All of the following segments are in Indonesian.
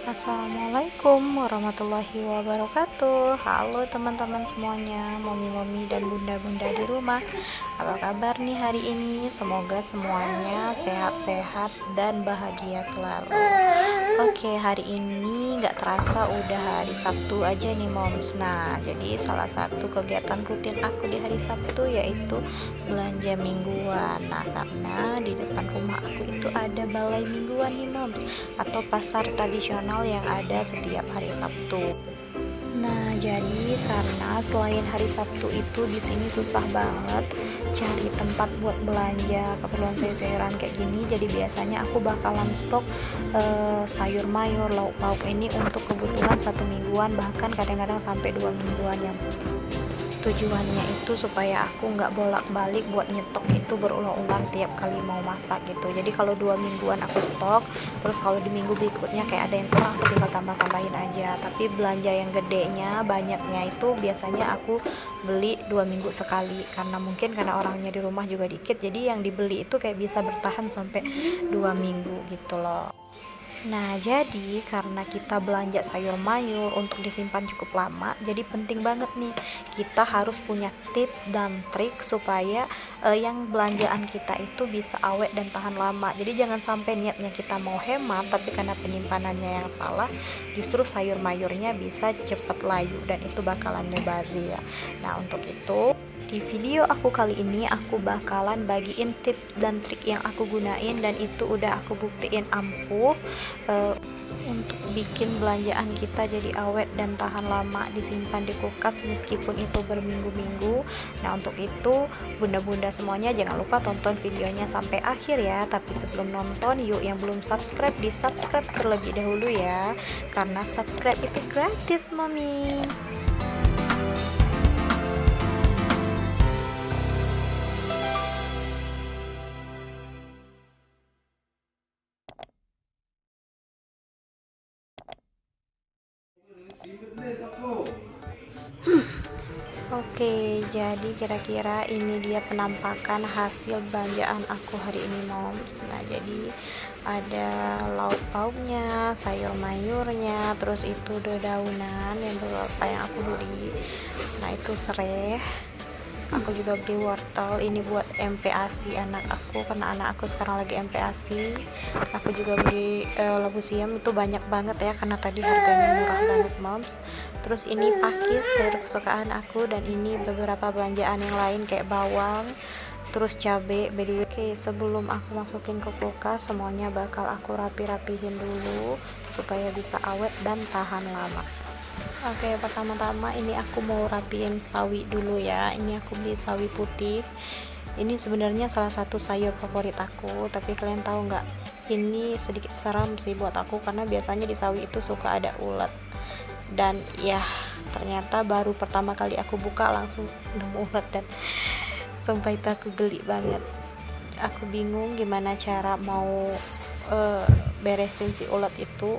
Assalamualaikum warahmatullahi wabarakatuh. Halo teman-teman semuanya, momi-momi dan bunda-bunda di rumah. Apa kabar nih hari ini? Semoga semuanya sehat-sehat dan bahagia selalu. Oke, hari ini nggak terasa udah hari Sabtu aja nih moms. Nah, jadi salah satu kegiatan rutin aku di hari Sabtu yaitu belanja mingguan. Nah, karena di depan rumah aku itu ada balai mingguan nih moms, atau pasar tradisional yang ada setiap hari Sabtu. Nah, jadi karena selain hari Sabtu itu di sini susah banget cari tempat buat belanja keperluan sayur-sayuran kayak gini, jadi biasanya aku bakalan stok sayur mayur, lauk pauk ini untuk kebutuhan 1 mingguan, bahkan kadang-kadang sampai 2 mingguan. Yang tujuannya itu supaya aku nggak bolak-balik buat nyetok itu berulang-ulang tiap kali mau masak gitu. Jadi kalau 2 mingguan aku stok, terus kalau di minggu berikutnya kayak ada yang kurang, aku tinggal tambah-tambahin aja. Tapi belanja yang gedenya, banyaknya itu biasanya aku beli 2 minggu sekali, karena mungkin karena orangnya di rumah juga dikit, jadi yang dibeli itu kayak bisa bertahan sampai 2 minggu gitu loh. Nah, jadi karena kita belanja sayur mayur untuk disimpan cukup lama, jadi penting banget nih kita harus punya tips dan trik supaya yang belanjaan kita itu bisa awet dan tahan lama. Jadi jangan sampai niatnya kita mau hemat, tapi karena penyimpanannya yang salah, justru sayur mayurnya bisa cepet layu dan itu bakalan mubazir. Nah, untuk itu di video aku kali ini aku bakalan bagiin tips dan trik yang aku gunain, dan itu udah aku buktiin ampuh untuk bikin belanjaan kita jadi awet dan tahan lama disimpan di kulkas meskipun itu berminggu-minggu. Nah, untuk itu bunda-bunda semuanya jangan lupa tonton videonya sampai akhir ya. Tapi sebelum nonton, yuk yang belum subscribe di subscribe terlebih dahulu ya, karena subscribe itu gratis mami. Oke, jadi kira-kira ini dia penampakan hasil belanjaan aku hari ini moms. Nah, jadi ada lauk pauknya, sayur mayurnya, terus itu dedaunan yang beberapa yang aku beli. Nah, itu serai. Aku juga beli wortel ini buat MPASI anak aku, karena anak aku sekarang lagi MPASI. Aku juga beli labu siam, itu banyak banget ya karena tadi harganya murah banget moms. Terus ini pakis sayur kesukaan aku, dan ini beberapa belanjaan yang lain kayak bawang, terus cabai. By the way, oke, sebelum aku masukin ke kulkas, semuanya bakal aku rapi-rapihin dulu supaya bisa awet dan tahan lama. Oke, pertama-tama ini aku mau rapiin sawi dulu ya. Ini aku beli sawi putih. Ini sebenarnya salah satu sayur favorit aku, tapi kalian tahu nggak? Ini sedikit seram sih buat aku karena biasanya di sawi itu suka ada ulat. Dan ya, ternyata baru pertama kali aku buka langsung nemu ulat, dan sumpah itu aku geli banget. Aku bingung gimana cara mau beresin si ulat itu.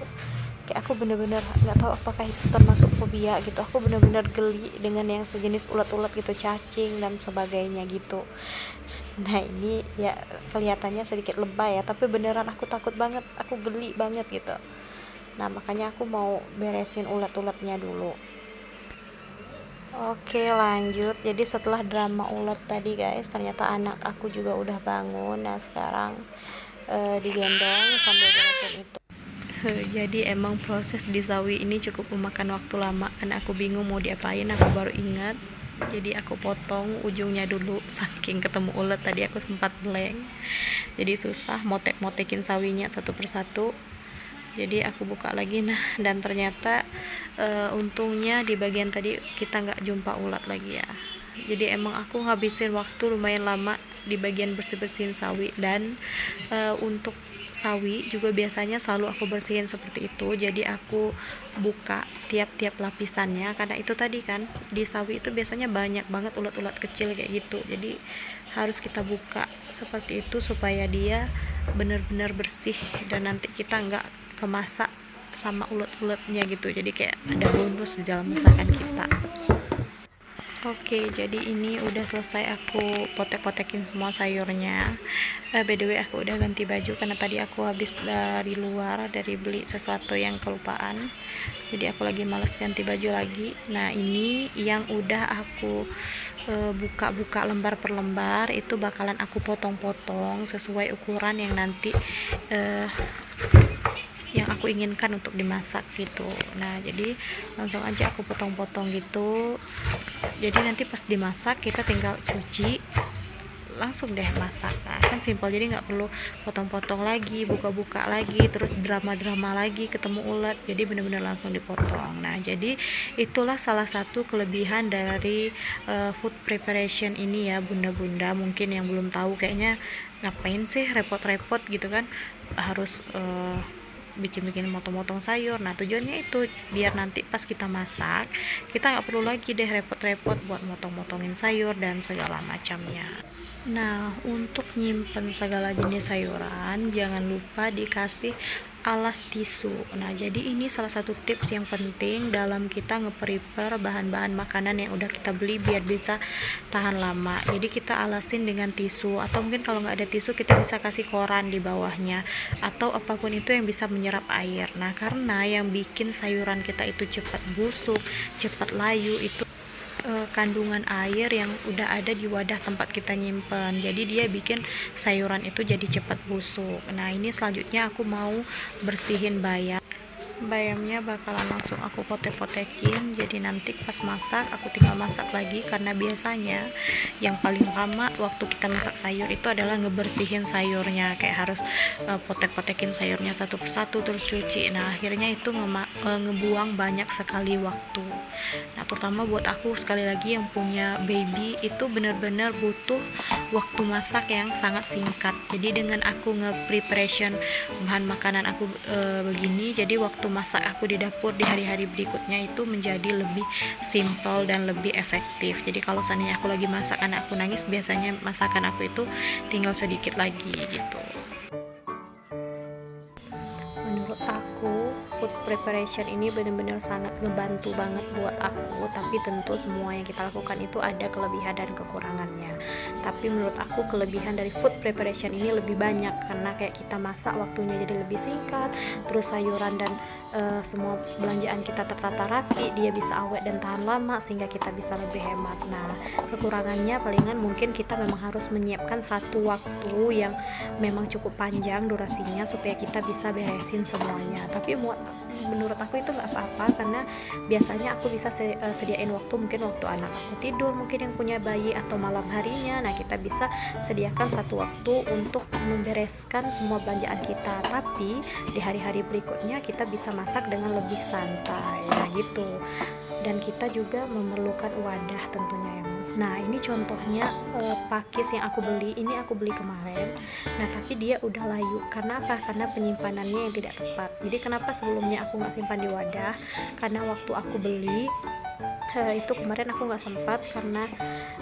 Kayak aku bener-bener nggak tahu apakah itu termasuk fobia gitu. Aku bener-bener geli dengan yang sejenis ulat-ulat gitu, cacing dan sebagainya gitu. Nah, ini ya kelihatannya sedikit lebay ya, tapi beneran aku takut banget, aku geli banget gitu. Nah, makanya aku mau beresin ulat-ulatnya dulu. Oke, lanjut. Jadi setelah drama ulat tadi guys, ternyata anak aku juga udah bangun. Nah, sekarang digendong sambil beresin itu. Jadi emang proses di sawi ini cukup memakan waktu lama, karena aku bingung mau diapain. Aku baru ingat, jadi aku potong ujungnya dulu saking ketemu ulet tadi aku sempat blank, jadi susah motek-motekin sawinya satu persatu. Jadi aku buka lagi, nah, dan ternyata untungnya di bagian tadi kita nggak jumpa ulat lagi ya. Jadi emang aku ngabisin waktu lumayan lama di bagian bersih-bersihin sawi. Dan untuk sawi juga biasanya selalu aku bersihin seperti itu. Jadi aku buka tiap-tiap lapisannya, karena itu tadi kan di sawi itu biasanya banyak banget ulat-ulat kecil kayak gitu. Jadi harus kita buka seperti itu supaya dia benar-benar bersih, dan nanti kita nggak kemasak sama ulat-ulatnya gitu. Jadi kayak ada bonus di dalam masakan kita. Oke, jadi ini udah selesai aku potek-potekin semua sayurnya. By the way, aku udah ganti baju karena tadi aku habis dari luar, dari beli sesuatu yang kelupaan. Jadi aku lagi males ganti baju lagi. Nah, ini yang udah aku buka-buka lembar per lembar, itu bakalan aku potong-potong sesuai ukuran yang nanti yang aku inginkan untuk dimasak gitu. Nah, jadi langsung aja aku potong-potong gitu. Jadi nanti pas dimasak kita tinggal cuci, langsung deh masak. Nah, kan simpel, jadi nggak perlu potong-potong lagi, buka-buka lagi, terus drama-drama lagi ketemu ulat. Jadi bener-bener langsung dipotong. Nah, jadi itulah salah satu kelebihan dari food preparation ini ya bunda-bunda. Mungkin yang belum tahu kayaknya ngapain sih repot-repot gitu kan, harus bikin-bikin motong-motong sayur. Nah, tujuannya itu biar nanti pas kita masak kita nggak perlu lagi deh repot-repot buat motong-motongin sayur dan segala macamnya. Nah, untuk nyimpen segala jenis sayuran jangan lupa dikasih alas tisu. Nah, jadi ini salah satu tips yang penting dalam kita nge-prepare bahan-bahan makanan yang udah kita beli biar bisa tahan lama. Jadi kita alasin dengan tisu, atau mungkin kalau nggak ada tisu kita bisa kasih koran di bawahnya, atau apapun itu yang bisa menyerap air. Nah, karena yang bikin sayuran kita itu cepat busuk, cepat layu itu kandungan air yang udah ada di wadah tempat kita nyimpen. Jadi dia bikin sayuran itu jadi cepat busuk. Nah, ini selanjutnya aku mau bersihin bayam. Bayamnya bakalan langsung aku potek-potekin, jadi nanti pas masak aku tinggal masak lagi, karena biasanya yang paling lama waktu kita masak sayur itu adalah ngebersihin sayurnya, kayak harus potek-potekin sayurnya satu persatu terus cuci. Nah, akhirnya itu ngebuang banyak sekali waktu. Nah, terutama buat aku sekali lagi yang punya baby itu bener-bener butuh waktu masak yang sangat singkat. Jadi dengan aku nge-preparation bahan makanan aku begini, jadi waktu masak aku di dapur di hari-hari berikutnya itu menjadi lebih simple dan lebih efektif. Jadi kalau seandainya aku lagi masak anak aku nangis, biasanya masakan aku itu tinggal sedikit lagi gitu. Menurut aku food preparation ini benar-benar sangat ngebantu banget buat aku, tapi tentu semua yang kita lakukan itu ada kelebihan dan kekurangannya. Tapi menurut aku kelebihan dari food preparation ini lebih banyak, karena kayak kita masak waktunya jadi lebih singkat, terus sayuran dan semua belanjaan kita tertata rapi, dia bisa awet dan tahan lama sehingga kita bisa lebih hemat. Nah, kekurangannya palingan mungkin kita memang harus menyiapkan satu waktu yang memang cukup panjang durasinya supaya kita bisa beresin semuanya. Tapi menurut aku itu nggak apa-apa, karena biasanya aku bisa sediain waktu, mungkin waktu anak aku tidur, mungkin yang punya bayi, atau malam harinya. Nah, kita bisa sediakan satu waktu untuk membereskan semua belanjaan kita, tapi di hari-hari berikutnya kita bisa masak dengan lebih santai. Nah, gitu. Dan kita juga memerlukan wadah tentunya ya. Nah, ini contohnya pakis yang aku beli. Ini aku beli kemarin. Nah, tapi dia udah layu. Karena apa? Karena penyimpanannya yang tidak tepat. Jadi kenapa sebelumnya aku nggak simpan di wadah? Karena waktu aku beli itu kemarin aku nggak sempat karena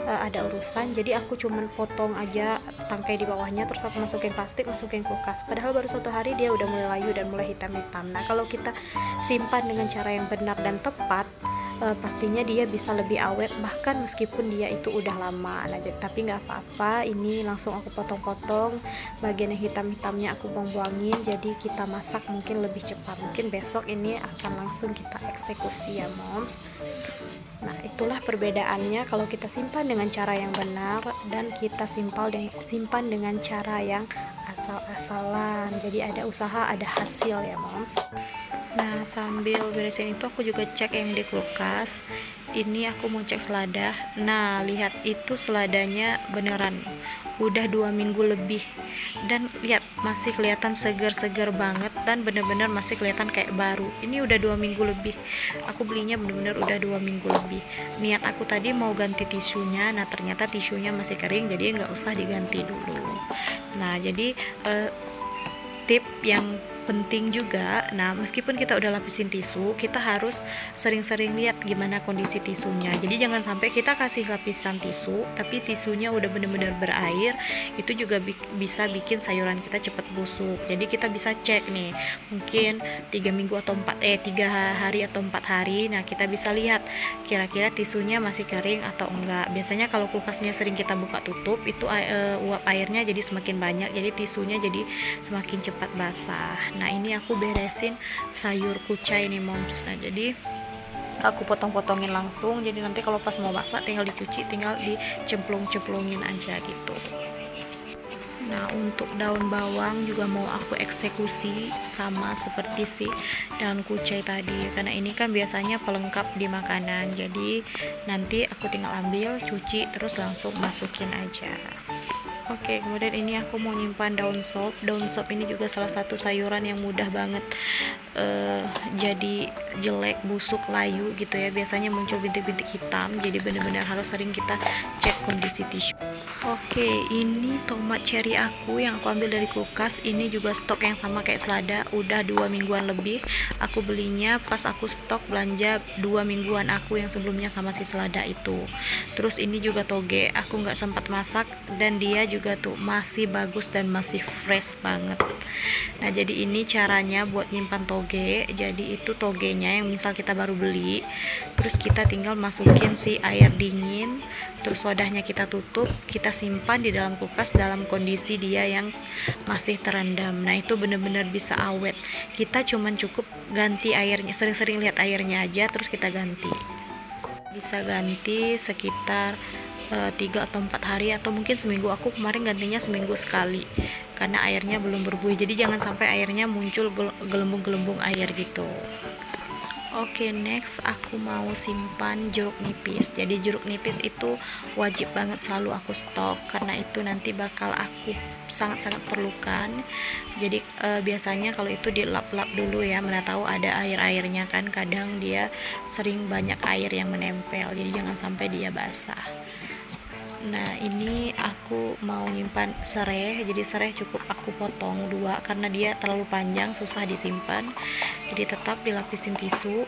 ada urusan, jadi aku cuman potong aja tangkai di bawahnya, terus aku masukin plastik, masukin kulkas. Padahal baru 1 hari dia udah mulai layu dan mulai hitam-hitam. Nah, kalau kita simpan dengan cara yang benar dan tepat, pastinya dia bisa lebih awet, bahkan meskipun dia itu udah lama. Nah, tapi nggak apa-apa, ini langsung aku potong-potong, bagian yang hitam-hitamnya aku buang-buangin, jadi kita masak mungkin lebih cepat. Mungkin besok ini akan langsung kita eksekusi ya moms. Nah, itulah perbedaannya kalau kita simpan dengan cara yang benar dan kita simpan dengan cara yang asal-asalan. Jadi ada usaha, ada hasil ya moms. Nah, sambil beresin itu aku juga cek yang di kulkas. Ini aku mau cek selada. Nah, lihat itu seladanya beneran udah 2 minggu lebih, dan lihat masih kelihatan segar-segar banget dan bener-bener masih kelihatan kayak baru. Ini udah 2 minggu lebih, aku belinya bener-bener udah 2 minggu lebih. Niat aku tadi mau ganti tisunya, nah ternyata tisunya masih kering, jadi nggak usah diganti dulu. Nah, jadi tip yang penting juga. Nah, meskipun kita udah lapisin tisu, kita harus sering-sering lihat gimana kondisi tisunya. Jadi jangan sampai kita kasih lapisan tisu tapi tisunya udah bener-bener berair, itu juga bisa bikin sayuran kita cepat busuk. Jadi kita bisa cek nih, mungkin 3 hari atau 4 hari. Nah, kita bisa lihat kira-kira tisunya masih kering atau enggak. Biasanya kalau kulkasnya sering kita buka tutup, itu uap airnya jadi semakin banyak, jadi tisunya jadi semakin cepat basah. Nah, ini aku beresin sayur kucai nih moms. Nah, jadi aku potong-potongin langsung, jadi nanti kalau pas mau masak tinggal dicuci, tinggal dicemplung-cemplungin aja gitu. Nah, untuk daun bawang juga mau aku eksekusi sama seperti si daun kucai tadi, karena ini kan biasanya pelengkap di makanan. Jadi nanti aku tinggal ambil, cuci, terus langsung masukin aja. Oke, kemudian ini aku mau nyimpan daun sop. Daun sop ini juga salah satu sayuran yang mudah banget jadi jelek, busuk, layu gitu ya. Biasanya muncul bintik-bintik hitam, jadi benar-benar harus sering kita cek kondisi tisu. Oke, ini tomat cherry aku yang aku ambil dari kulkas. Ini juga stok yang sama kayak selada, udah 2 mingguan lebih. Aku belinya pas aku stok belanja 2 mingguan aku yang sebelumnya sama si selada itu. Terus ini juga toge, aku nggak sempat masak dan dia juga tuh masih bagus dan masih fresh banget. Nah, jadi ini caranya buat nyimpan toge. Jadi itu togenya yang misal kita baru beli, terus kita tinggal masukin si air dingin, terus wadahnya kita tutup, kita simpan di dalam kulkas dalam kondisi dia yang masih terendam. Nah, itu bener-bener bisa awet. Kita cuman cukup ganti airnya, sering-sering lihat airnya aja, terus kita ganti. Bisa ganti sekitar 3 atau 4 hari atau mungkin seminggu. Aku kemarin gantinya seminggu sekali karena airnya belum berbuih, jadi jangan sampai airnya muncul gelembung-gelembung air gitu. Oke, next aku mau simpan jeruk nipis. Jadi jeruk nipis itu wajib banget selalu aku stok karena itu nanti bakal aku sangat-sangat perlukan. Jadi biasanya kalau itu dilap-lap dulu ya, mana tahu ada air-airnya kan, kadang dia sering banyak air yang menempel, jadi jangan sampai dia basah. Nah, ini aku mau nyimpan serai. Jadi serai cukup aku potong 2 karena dia terlalu panjang, susah disimpan. Jadi tetap dilapisin tisu.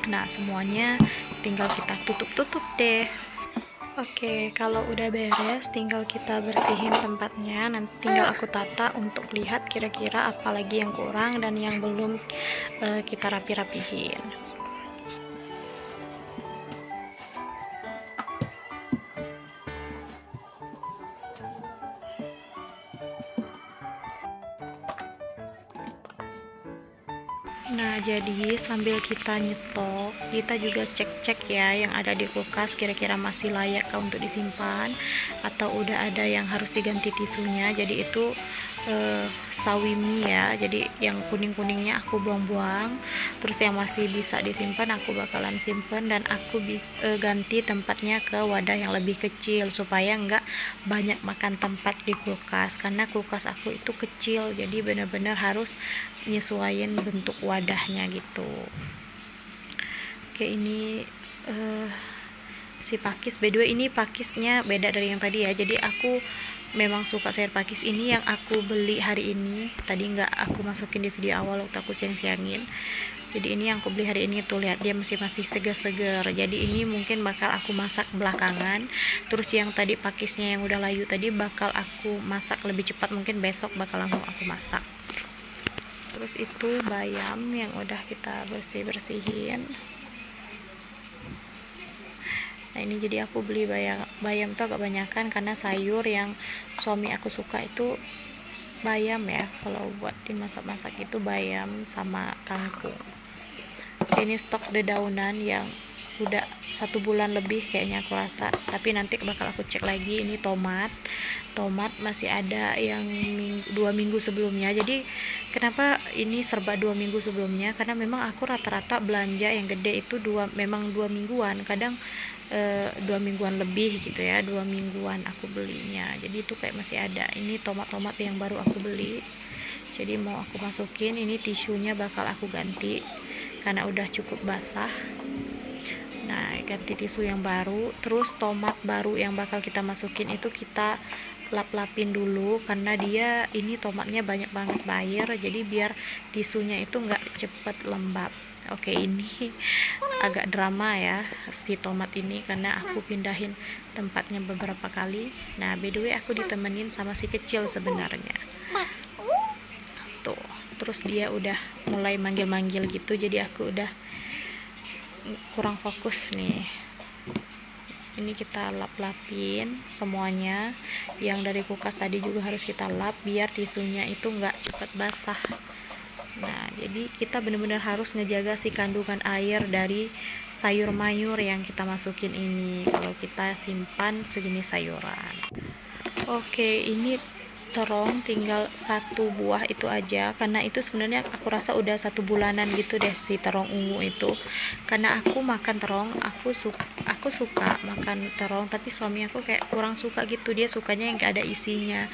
Nah, semuanya tinggal kita tutup-tutup deh. Oke, kalau udah beres tinggal kita bersihin tempatnya. Nanti tinggal aku tata untuk lihat kira-kira apa lagi yang kurang dan yang belum kita rapi-rapihin. Nah, jadi sambil kita nyetok, kita juga cek-cek ya yang ada di kulkas kira-kira masih layak untuk disimpan atau udah ada yang harus diganti tisunya. Jadi itu sawimi ya, jadi yang kuning-kuningnya aku buang-buang, terus yang masih bisa disimpan aku bakalan simpan dan aku ganti tempatnya ke wadah yang lebih kecil supaya nggak banyak makan tempat di kulkas, karena kulkas aku itu kecil, jadi benar-benar harus nyesuaiin bentuk wadahnya gitu. Oke, ini si pakis, by the way ini pakisnya beda dari yang tadi ya. Jadi aku memang suka sayur pakis ini yang aku beli hari ini, tadi nggak aku masukin di video awal waktu aku siang-siangin. Jadi ini yang aku beli hari ini tuh, lihat dia masih segar-segar. Jadi ini mungkin bakal aku masak belakangan. Terus yang tadi pakisnya yang udah layu tadi bakal aku masak lebih cepat, mungkin besok bakal langsung aku masak. Terus itu bayam yang udah kita bersihin. Nah, ini jadi aku beli bayam tuh agak banyakan karena sayur yang suami aku suka itu bayam ya, kalau buat dimasak-masak itu bayam sama kangkung. Ini stok dedaunan yang udah 1 bulan lebih kayaknya aku rasa, tapi nanti bakal aku cek lagi. Ini tomat masih ada yang 2 minggu sebelumnya. Jadi kenapa ini serba 2 minggu sebelumnya, karena memang aku rata-rata belanja yang gede itu memang 2 mingguan, kadang 2 mingguan lebih gitu ya, 2 mingguan aku belinya. Jadi itu kayak masih ada. Ini tomat yang baru aku beli, jadi mau aku masukin. Ini tisunya bakal aku ganti karena udah cukup basah. Nah, ganti tisu yang baru. Terus tomat baru yang bakal kita masukin itu kita lap-lapin dulu karena dia ini tomatnya banyak banget air, jadi biar tisunya itu nggak cepet lembab. Oke, ini agak drama ya si tomat ini karena aku pindahin tempatnya beberapa kali. Nah, by the way aku ditemenin sama si kecil sebenarnya tuh. Terus dia udah mulai manggil-manggil gitu, jadi aku udah kurang fokus nih. Ini kita lap-lapin semuanya, yang dari kulkas tadi juga harus kita lap biar tisunya itu nggak cepat basah. Nah, jadi kita benar-benar harus ngejaga si kandungan air dari sayur mayur yang kita masukin ini kalau kita simpan sejenis sayuran. Oke, ini terong tinggal satu buah itu aja, karena itu sebenarnya aku rasa udah 1 bulanan gitu deh si terong ungu itu. Karena aku makan terong, aku suka makan terong, tapi suami aku kayak kurang suka gitu, dia sukanya yang gak ada isinya.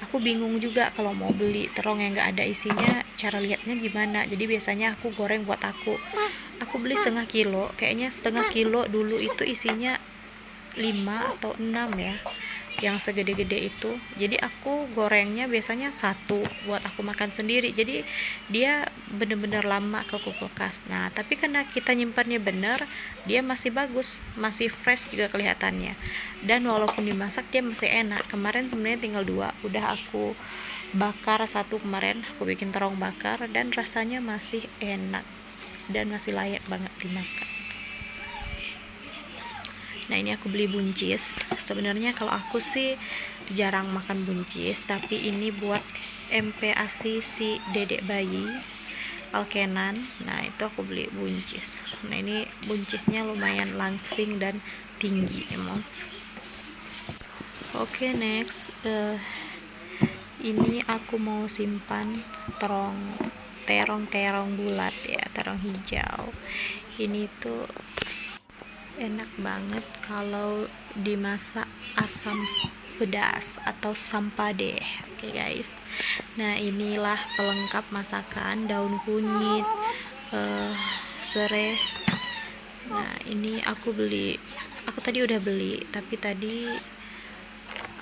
Aku bingung juga kalau mau beli terong yang gak ada isinya, cara lihatnya gimana. Jadi biasanya aku goreng buat aku beli setengah kilo, kayaknya setengah kilo dulu itu isinya 5 atau 6 ya, yang segede-gede itu. Jadi aku gorengnya biasanya 1 buat aku makan sendiri, jadi dia bener-bener lama ke kulkas. Nah, tapi karena kita nyimpannya bener, dia masih bagus, masih fresh juga kelihatannya, dan walaupun dimasak dia masih enak. Kemarin sebenarnya tinggal 2, udah aku bakar 1 kemarin, aku bikin terong bakar, dan rasanya masih enak dan masih layak banget dimakan. Nah, ini aku beli buncis. Sebenarnya kalau aku sih jarang makan buncis, tapi ini buat MPASI si dedek bayi Alkenan. Nah, itu aku beli buncis. Nah, ini buncisnya lumayan langsing dan tinggi emang. Oke, next ini aku mau simpan terong bulat ya, terong hijau. Ini tuh enak banget kalau dimasak asam pedas atau sampade. Oke guys, nah inilah pelengkap masakan: daun kunyit, serai. Nah, ini aku tadi udah beli, tapi tadi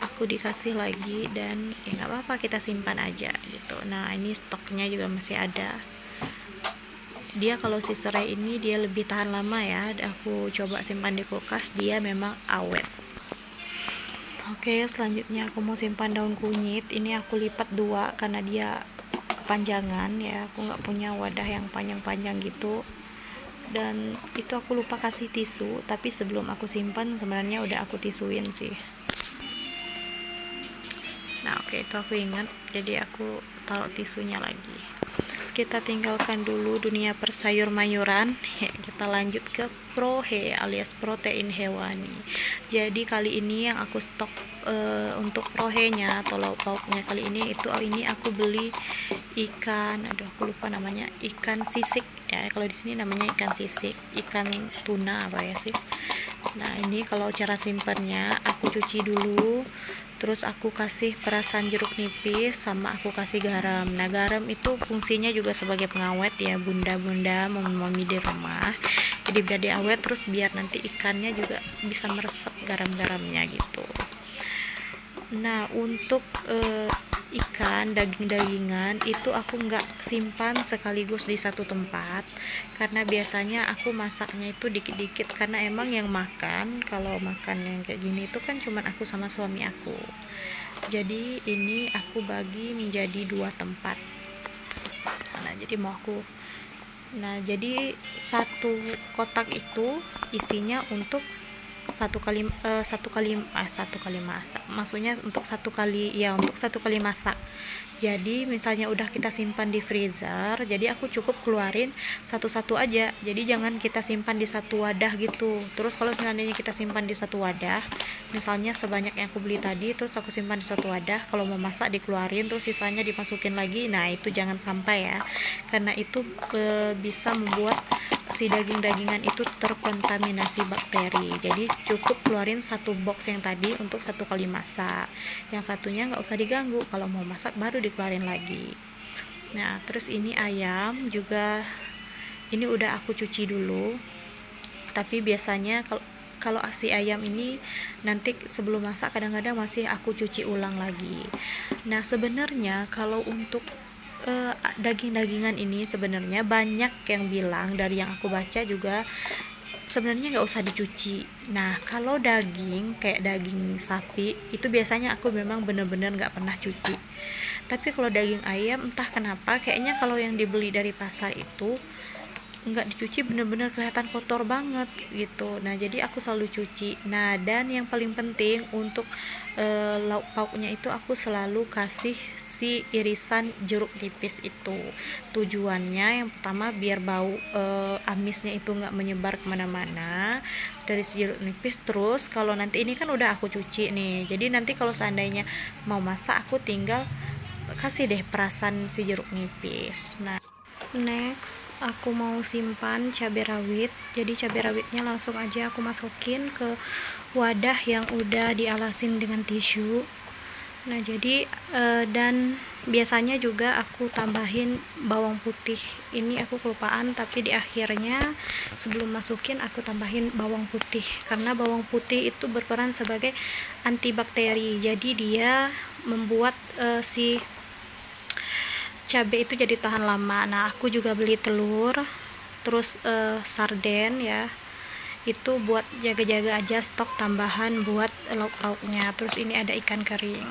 aku dikasih lagi, dan ya nggak apa-apa, kita simpan aja gitu. Nah, ini stoknya juga masih ada. Dia kalau si serai ini dia lebih tahan lama ya, aku coba simpan di kulkas, dia memang awet. Oke, selanjutnya aku mau simpan daun kunyit. Ini aku lipat 2 karena dia kepanjangan ya, aku nggak punya wadah yang panjang-panjang gitu. Dan itu aku lupa kasih tisu, tapi sebelum aku simpan sebenarnya udah aku tisuin sih. Nah, oke, itu aku ingat, jadi aku taruh tisunya lagi. Kita tinggalkan dulu dunia persayur mayuran, kita lanjut ke prohe alias protein hewani. Jadi kali ini yang aku stok untuk prohenya atau lauk pauknya kali ini aku beli ikan, aku lupa namanya, ikan sisik ya, kalau di sini namanya ikan sisik, ikan tuna apa ya sih. Nah, ini kalau cara simpannya, aku cuci dulu, terus aku kasih perasan jeruk nipis, sama aku kasih garam. Nah, garam itu fungsinya juga sebagai pengawet ya, bunda-bunda mami di rumah, jadi biar dia awet, terus biar nanti ikannya juga bisa meresap garam-garamnya gitu. Nah, untuk ikan daging-dagingan itu aku nggak simpan sekaligus di satu tempat, karena biasanya aku masaknya itu dikit-dikit, karena emang yang makan, kalau makan yang kayak gini itu kan cuman aku sama suami aku. Jadi ini aku bagi menjadi 2 tempat. Jadi 1 kotak itu isinya untuk satu kali masak, maksudnya untuk 1 kali masak. Jadi misalnya udah kita simpan di freezer, jadi aku cukup keluarin satu-satu aja, jadi jangan kita simpan di satu wadah gitu. Terus kalau seandainya kita simpan di satu wadah, misalnya sebanyak yang aku beli tadi, terus aku simpan di satu wadah, kalau mau masak dikeluarin terus sisanya dimasukin lagi, nah itu jangan sampai ya, karena itu bisa membuat si daging-dagingan itu terkontaminasi bakteri. Jadi cukup keluarin 1 box yang tadi untuk 1 kali masak, yang satunya nggak usah diganggu, kalau mau masak baru dikeluarin lagi. Nah, terus ini ayam juga, ini udah aku cuci dulu, tapi biasanya kalau kalau si ayam ini nanti sebelum masak kadang-kadang masih aku cuci ulang lagi. Nah sebenarnya kalau untuk daging-dagingan ini sebenarnya banyak yang bilang, dari yang aku baca juga sebenarnya nggak usah dicuci. Nah kalau daging kayak daging sapi itu biasanya aku memang bener-bener nggak pernah cuci, tapi kalau daging ayam entah kenapa kayaknya kalau yang dibeli dari pasar itu nggak dicuci bener-bener kelihatan kotor banget gitu. Nah jadi aku selalu cuci. Nah dan yang paling penting untuk lauk pauknya itu aku selalu kasih si irisan jeruk nipis itu. Tujuannya yang pertama biar bau amisnya itu nggak menyebar kemana-mana dari si jeruk nipis. Terus kalau nanti ini kan udah aku cuci nih, jadi nanti kalau seandainya mau masak aku tinggal kasih deh perasan si jeruk nipis. Nah next aku mau simpan cabai rawit, jadi cabai rawitnya langsung aja aku masukin ke wadah yang udah dialasin dengan tisu. Nah jadi dan biasanya juga aku tambahin bawang putih, ini aku kelupaan tapi di akhirnya sebelum masukin aku tambahin bawang putih, karena bawang putih itu berperan sebagai antibakteri, jadi dia membuat si cabai itu jadi tahan lama. Nah aku juga beli telur, terus sarden ya, itu buat jaga-jaga aja stok tambahan buat lauk pauknya. Terus ini ada ikan kering.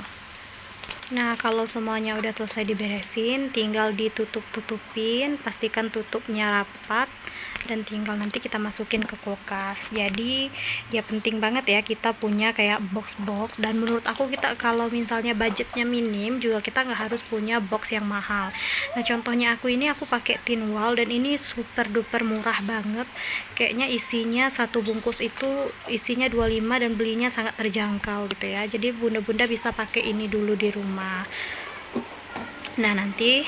Nah kalau semuanya udah selesai diberesin, tinggal ditutup-tutupin, pastikan tutupnya rapat, dan tinggal nanti kita masukin ke kulkas. Jadi ya penting banget ya kita punya kayak box-box, dan menurut aku kita kalau misalnya budgetnya minim juga kita nggak harus punya box yang mahal. Nah contohnya aku ini aku pakai tin wall, dan ini super duper murah banget, kayaknya isinya satu bungkus itu isinya 25 dan belinya sangat terjangkau gitu ya. Jadi bunda-bunda bisa pakai ini dulu di rumah. Nah nanti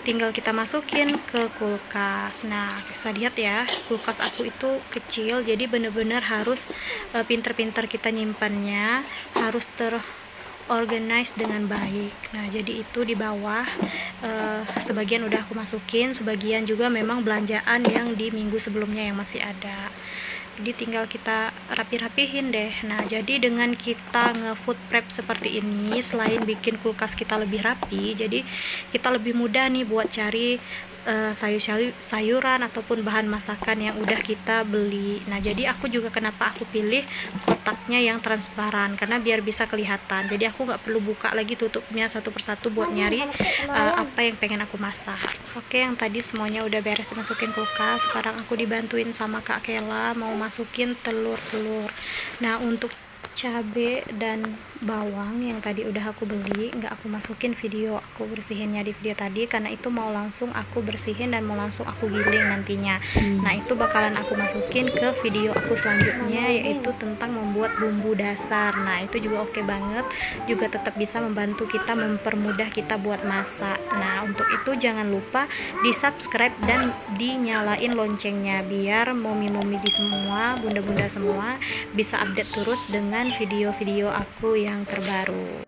tinggal kita masukin ke kulkas. Nah bisa lihat ya, kulkas aku itu kecil, jadi bener-bener harus pinter-pinter kita nyimpannya, harus terorganize dengan baik. Nah jadi itu di bawah sebagian udah aku masukin, sebagian juga memang belanjaan yang di minggu sebelumnya yang masih ada, jadi tinggal kita rapi-rapihin deh. Nah jadi dengan kita nge-food prep seperti ini, selain bikin kulkas kita lebih rapi, jadi kita lebih mudah nih buat cari sayuran ataupun bahan masakan yang udah kita beli. Nah jadi aku juga kenapa aku pilih kotaknya yang transparan, karena biar bisa kelihatan, jadi aku nggak perlu buka lagi tutupnya satu persatu buat nyari apa yang pengen aku masak. Oke, yang tadi semuanya udah beres dimasukin kulkas, sekarang aku dibantuin sama Kak Kela mau masukin telur-telur. Nah untuk cabai dan bawang yang tadi udah aku beli nggak aku masukin video aku bersihinnya di video tadi, karena itu mau langsung aku bersihin dan mau langsung aku giling nantinya. Nah itu bakalan aku masukin ke video aku selanjutnya, yaitu tentang membuat bumbu dasar. Nah itu juga oke banget, juga tetap bisa membantu kita, mempermudah kita buat masak. Nah untuk itu jangan lupa di subscribe dan dinyalain loncengnya, biar momi-momi di semua, bunda-bunda semua bisa update terus dengan video-video aku yang terbaru.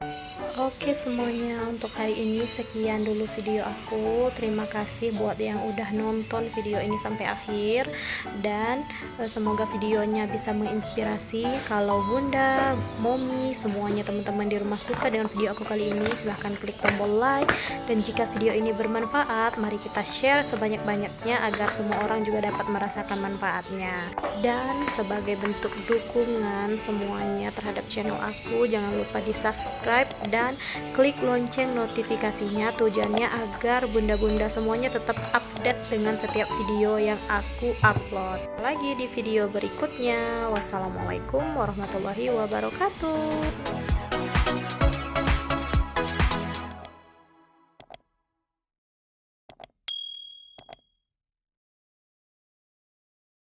Oke semuanya, untuk hari ini sekian dulu video aku. Terima kasih buat yang udah nonton video ini sampai akhir, dan semoga videonya bisa menginspirasi. Kalau bunda, momi, semuanya teman-teman di rumah suka dengan video aku kali ini, silahkan klik tombol like, dan jika video ini bermanfaat, mari kita share sebanyak-banyaknya agar semua orang juga dapat merasakan manfaatnya. Dan sebagai bentuk dukungan semuanya terhadap channel aku, jangan lupa di subscribe dan klik lonceng notifikasinya, tujuannya agar bunda-bunda semuanya tetap update dengan setiap video yang aku upload lagi di video berikutnya. Wassalamualaikum warahmatullahi wabarakatuh.